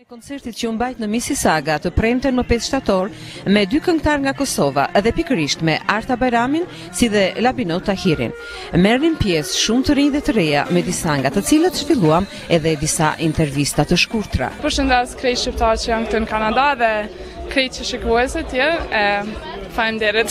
Koncertit që u mbajt në Mississauga të premten më 5 shtator me 2 këngëtar nga Kosova edhe pikërisht me Arta Bajramin si dhe Labinot Tahirin. Merrnin pjesë shumë të rinj dhe të reja me disa nga të cilët zhvilluam edhe disa intervista të shkurtra. Përshëndes krejt shqiptar që janë këtu në Kanada dhe krejt që shikuesve tjerë, faleminderit.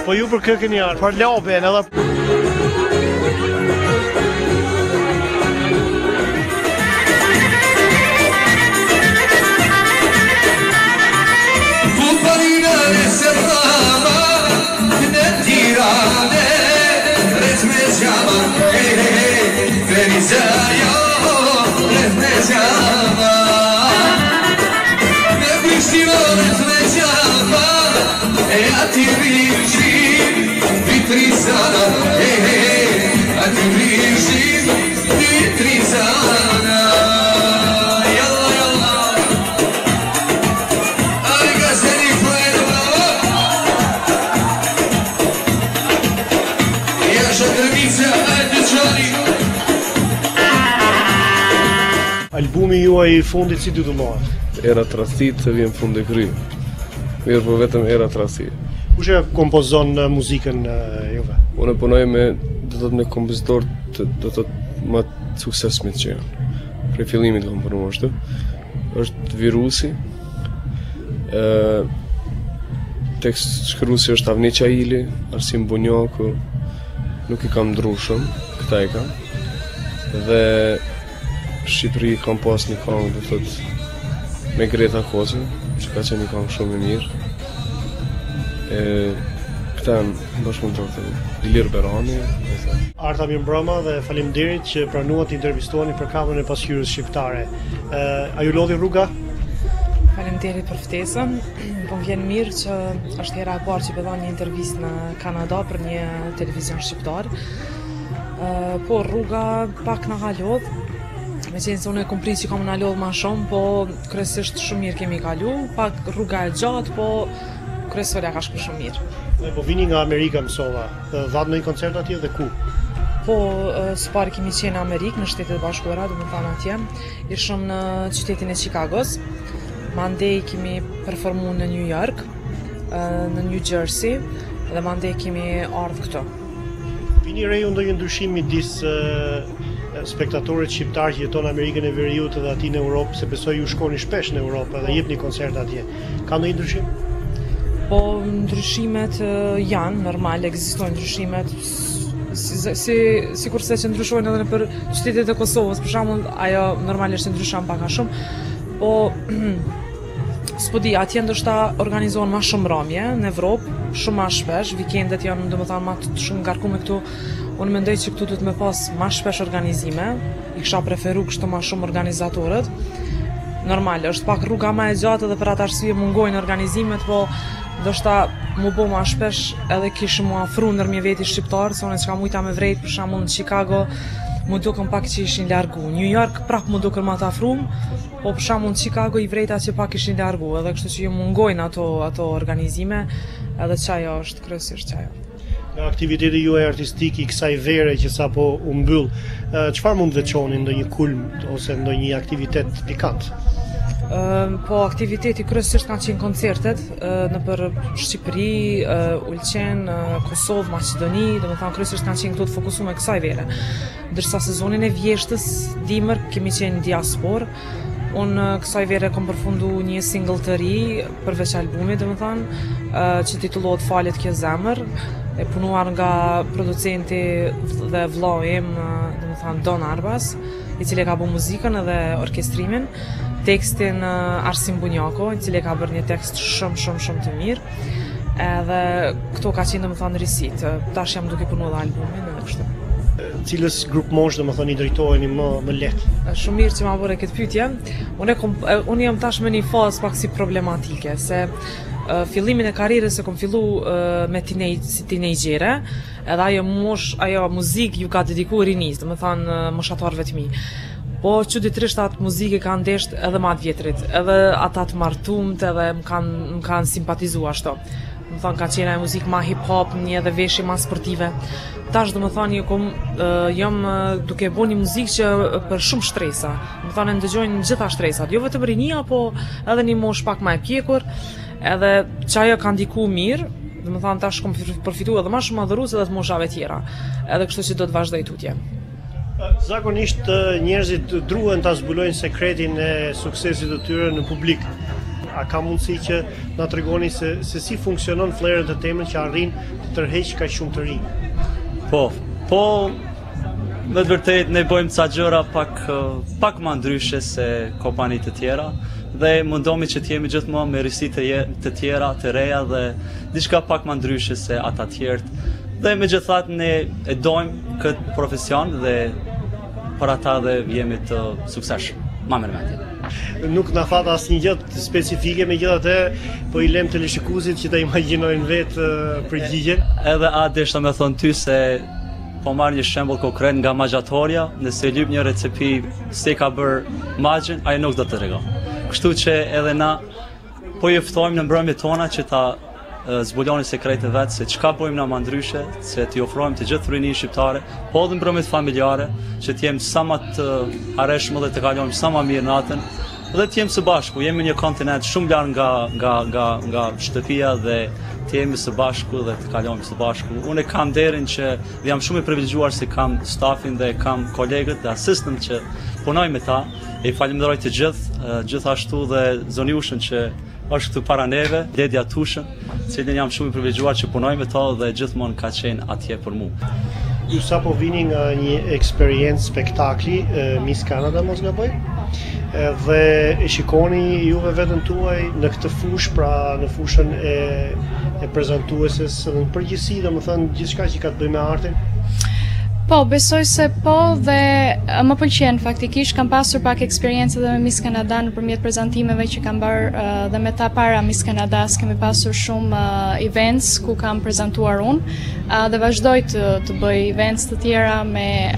Po ju për kërkën jarë, për laben edhe... Bufarina e Serrama, në Tirane, resme qama, Ferizaja, resme qama, në Prishtina resme qama, e ati rishim, vitrizana, ati rishim, vitrizana. Yalla, yalla. Ay, gazeli fuera, bravo. Jasha Drvica, ajde qani. Albumi juaj I fundit si titullohet? Era Trasit se vjen fund e kry. Mirë po vetëm Era Trasit. Kush e kompozon muzikën juve? Unë punoj me me kompozitor të më të suksesshëm që janë. Prej fillimit kam punuar ashtu. Është Virusi. Tekst shkruesi është Avni Qaili, Arsim Bunjaku. Nuk I kam ndrur shumë, këta I kam. Dhe Shqipëri kam pas një këngë, do thotë me Greta Kozën, që ka qenë një këngë shumë e mirë. Këta janë bashkë më të Ilir Berani. Arta mirëmbrëma dhe faleminderit që pranuat të intervistuani për kamën e pasqyrës shqiptare. A ju lodhi rruga? Faleminderit për ftesën. Po më vjen mirë që është hera e parë që bëdha një intervistë në Kanada për një televizion shqiptar. Po rruga pak na ka lodh. Me qenë se unë e kom prit që kam na lodh ma shumë, po kryesisht shumë mirë kemi kalu, pak rruga e gjatë, po kryesorja ka shku shumë mirë. Po vini nga Amerika mësova, dhatë në një koncert atje dhe ku? Po, së pari kemi qenë në Amerikë, në Shtetet e Bashkuara, do më thanë atje, ishëm në qytetin e Chicagos, mandej kemi performu në New York, në New Jersey, dhe mandej kemi ardhë këto. Vini reju ndonjë ndryshim midis spektatorët shqiptarë që jeton në Amerikën e Veriut dhe aty në Europë, se besoj ju shkoni shpesh në Europë dhe jepni koncert atje. Ka ndonjë ndryshim? Po ndryshimet janë, normal, ekzistojnë ndryshimet, sikurse që ndryshojnë edhe për qytetet e Kosovës, për shembull, ajo normalisht ndryshon pak a shumë, po s'po di, atje ndoshta organizohen ma shumë ramje në Evropë, shumë ma shpesh, vikendet janë domethënë ma të shumë ngarkuar këtu. Unë mendoj që këtu duhet me pas ma shpesh organizime, I kisha preferu kështu ma shumë organizatorët. Normal, është pak rruga ma e gjatë dhe për atë arsye mungojnë organizimet, po ndoshta mu bo ma shpesh edhe kishë mu afru ndërmjet veti shqiptarë, se unë çka mujta me vrejt, për shembull në Chicago, mu dukën pak që ishin largu. New York prap mu dukën ma të afrum, po për shembull në Chicago I vrejta që pak ishin largu, edhe kështu që ju mungojnë ato organizime, edhe çajo është kryesisht çajo. Nga aktiviteti juaj artistik I kësaj vere që sapo u mbyll, çfarë mund të veçoni ndonjë kulm ose ndonjë aktivitet pikant? Po aktiviteti kryesisht kanë qenë koncertet nëpër Shqipëri, Ulqen, Kosovë, Maqedoni, domethënë kryesisht kanë qenë këtu të fokusuar me kësaj vere. Ndërsa sezonin e vjeshtës, dimër, kemi qenë diaspor. Unë kësaj vere kom përfundu një single të ri përveç albumit, domethënë, që titullohet Falet kjo zemër, e punuar nga producenti dhe vllau im, domethënë Don Arbas, I cili ka bu muzikën edhe orkestrimin. tekstin Arsim Bunjako, i cili ka bërë një tekst shumë të mirë. Edhe këto ka qenë domethënë risit. Tash jam duke punuar dhe albumin edhe kështu. Cilës grup mosh domethënë i drejtoheni më lehtë? Shumë mirë që ma bërë këtë pyetje. Unë jam tash me një fazë pak si problematike, se fillimin e karrierës e kom fillu me si teenagere, edhe ajo muzikë ju ka dedikuar rinis, domethënë moshatarëve të mi. Po çuditërisht atë muzikë kanë ndesht edhe më atë vjetrit, edhe ata të martumt edhe më kanë simpatizuar ashtu. Më thonë ka qenë ajo muzikë ma hip-hop, një edhe veshje ma sportive. Tash do më thonë jam duke bo një muzikë që për shumë shtresa. Më thonë ndëgjojnë gjitha stresat, jo vetëm rinia, po edhe një mosh pak ma e pjekur, edhe që ajo ka ndiku mirë, do më thonë tash kom përfitu edhe ma shumë madhërues edhe të moshave tjera. Edhe kështu që do të vazhdoj tutje. Zakonisht njerëzit druhen ta zbulojnë sekretin e suksesit të tyre në publik. A ka mundësi që na tregoni se si funksionon flerën të temën që arrin të tërheq kaq shumë të rinj? Po, me të vërtet ne bëjmë ca gjëra pak më ndryshe se kompanitë të tjera dhe mundohemi që të jemi gjithmonë me risi të tjera, të reja dhe diçka pak më ndryshe se ata të tjerë. Dhe megjithatë ne e dojmë këtë profesion dhe për ata dhe jemi të suksesshëm. Ma me mendje. Nuk na fat asnjë gjë specifike, megjithatë po I lëm teleshikuesit që ta imagjinojnë vetë përgjigjen. Edhe desha me thonë ty se po marr një shembull konkret nga magjatoria, nëse lyp një recepi se ka bërë magjin, ai nuk do të tregon. Kështu që edhe na po I ftojmë në mbrëmjet tona që ta zbuloni sekretet vetë se çka bëjmë na më ndryshe, se t'i ofrojmë të gjithë rinin shqiptare, po edhe mbrëmjet familjare, që t'jem sa më të arreshëm dhe të kalojmë sa më mirë natën, dhe t'jem së bashku. Jemi një kontinent shumë larg nga shtëpia dhe t'jemi së bashku dhe të kalojmë së bashku. Unë kam nderin që jam shumë I privilegjuar se kam stafin dhe kam kolegët dhe asistent që punojnë me ta. E falenderoj të gjithashtu dhe Zoniushën që është këtu para neve, Ledja Tushën, cilin jam shumë I privilegjuar që punoj me ta dhe gjithmonë ka qenë atje për mu. Ju sapo vini nga një eksperiencë spektakli, Miss Canada mos gaboj, dhe e shikoni juve veten tuaj në këtë fushë, pra në fushën e prezantueses dhe në përgjithësi, domethënë gjithçka që ka të bëjë me artin. Po, besoj se po dhe më pëlqen faktikisht, kam pasur pak eksperiencë edhe me Miss Canada nëpërmjet prezantimeve që kam bërë dhe me ta para Miss Canadas kemi pasur shumë events ku kam prezantuar unë dhe vazhdoj të bëj events të tjera me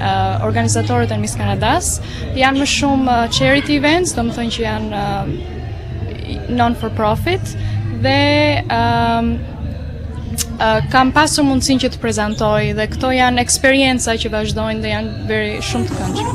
organizatorët e Miss Canadas. Janë më shumë charity events, do më thënë që janë non for profit dhe kam pasur mundësinë që të prezantoj dhe këto janë eksperienca që vazhdojnë dhe janë shumë të këndshme.